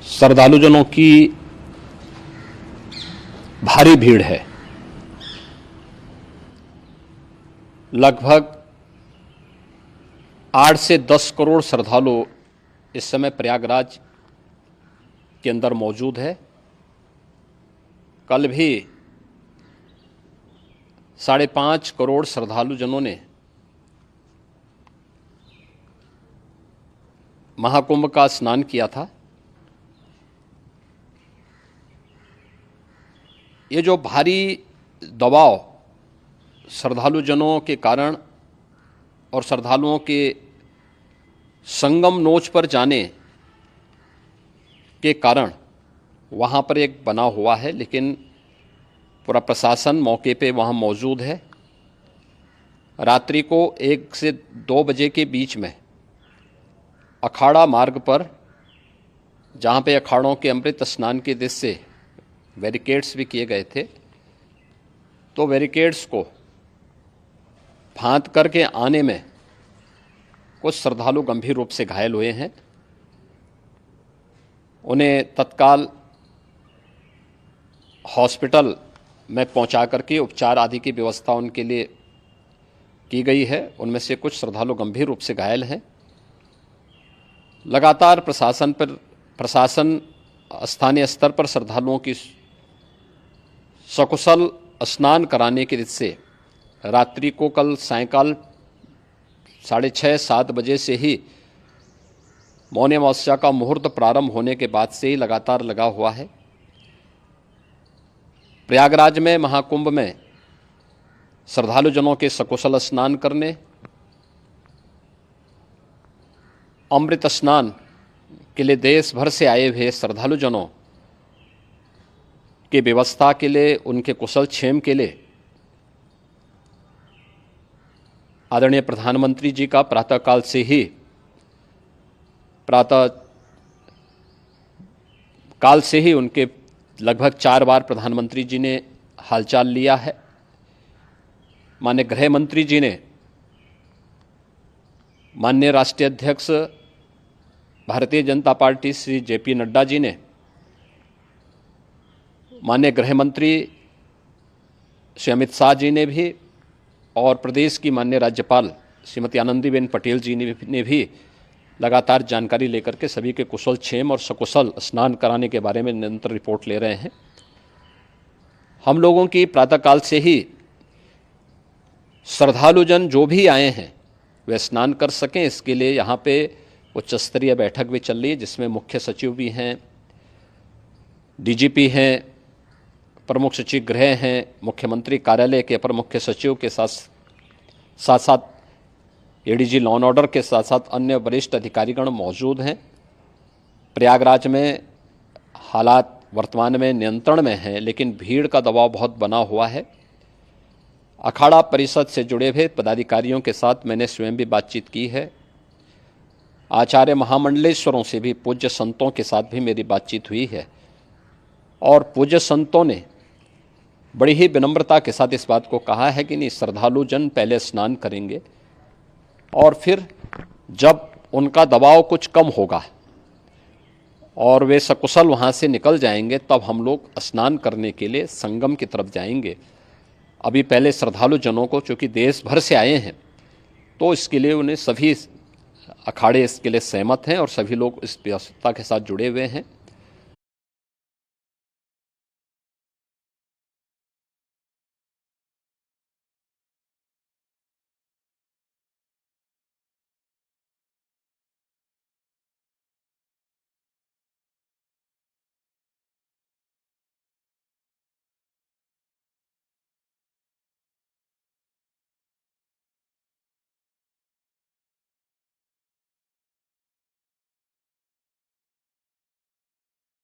श्रद्धालुजनों की भारी भीड़ है। लगभग 8 से 10 करोड़ श्रद्धालु इस समय प्रयागराज के अंदर मौजूद है। कल भी 5.5 करोड़ श्रद्धालुजनों ने महाकुंभ का स्नान किया था। ये जो भारी दबाव श्रद्धालुजनों के कारण और श्रद्धालुओं के संगम नोच पर जाने के कारण वहाँ पर एक बना हुआ है, लेकिन पूरा प्रशासन मौके पे वहाँ मौजूद है। रात्रि को 1 से 2 बजे के बीच में अखाड़ा मार्ग पर, जहाँ पे अखाड़ों के अमृत स्नान के दृश्य से बैरिकेड्स भी किए गए थे, तो बैरिकेड्स को फांद करके आने में कुछ श्रद्धालु गंभीर रूप से घायल हुए हैं। उन्हें तत्काल हॉस्पिटल में पहुंचा करके उपचार आदि की व्यवस्था उनके लिए की गई है। उनमें से कुछ श्रद्धालु गंभीर रूप से घायल हैं। लगातार प्रशासन स्थानीय स्तर पर श्रद्धालुओं की सकुशल स्नान कराने के दृष्टि से रात्रि को कल सायंकाल 6:30-7 बजे से ही मौनी अमावस्या का मुहूर्त प्रारंभ होने के बाद से ही लगातार लगा हुआ है। प्रयागराज में महाकुंभ में श्रद्धालुजनों के सकुशल स्नान करने, अमृत स्नान के लिए देश भर से आए हुए श्रद्धालुजनों की व्यवस्था के लिए, उनके कुशल क्षेम के लिए आदरणीय प्रधानमंत्री जी का प्रातःकाल से ही उनके लगभग 4 बार प्रधानमंत्री जी ने हालचाल लिया है। माननीय गृह मंत्री जी ने, माननीय राष्ट्रीय अध्यक्ष भारतीय जनता पार्टी श्री JP नड्डा जी ने, माननीय गृह मंत्री श्री अमित शाह जी ने भी, और प्रदेश की माननीय राज्यपाल श्रीमती आनंदीबेन पटेल जी ने भी लगातार जानकारी लेकर के सभी के कुशल क्षेम और सकुशल स्नान कराने के बारे में निरंतर रिपोर्ट ले रहे हैं। हम लोगों की प्रातःकाल से ही श्रद्धालुजन जो भी आए हैं वे स्नान कर सकें, इसके लिए यहाँ पे उच्च स्तरीय बैठक भी चल रही है, जिसमें मुख्य सचिव भी हैं, DGP हैं, प्रमुख सचिव गृह हैं, मुख्यमंत्री कार्यालय के अपर मुख्य सचिव के साथ साथ ADG लॉ एंड ऑर्डर के साथ साथ अन्य वरिष्ठ अधिकारीगण मौजूद हैं। प्रयागराज में हालात वर्तमान में नियंत्रण में हैं, लेकिन भीड़ का दबाव बहुत बना हुआ है। अखाड़ा परिषद से जुड़े हुए पदाधिकारियों के साथ मैंने स्वयं भी बातचीत की है। आचार्य महामंडलेश्वरों से भी, पूज्य संतों के साथ भी मेरी बातचीत हुई है, और पूज्य संतों ने बड़ी ही विनम्रता के साथ इस बात को कहा है कि नहीं, श्रद्धालुजन पहले स्नान करेंगे और फिर जब उनका दबाव कुछ कम होगा और वे सकुशल वहाँ से निकल जाएंगे, तब हम लोग स्नान करने के लिए संगम की तरफ जाएंगे। अभी पहले श्रद्धालुजनों को, चूँकि देश भर से आए हैं, तो इसके लिए उन्हें सभी अखाड़े इसके लिए सहमत हैं और सभी लोग इस व्यवस्था के साथ जुड़े हुए हैं।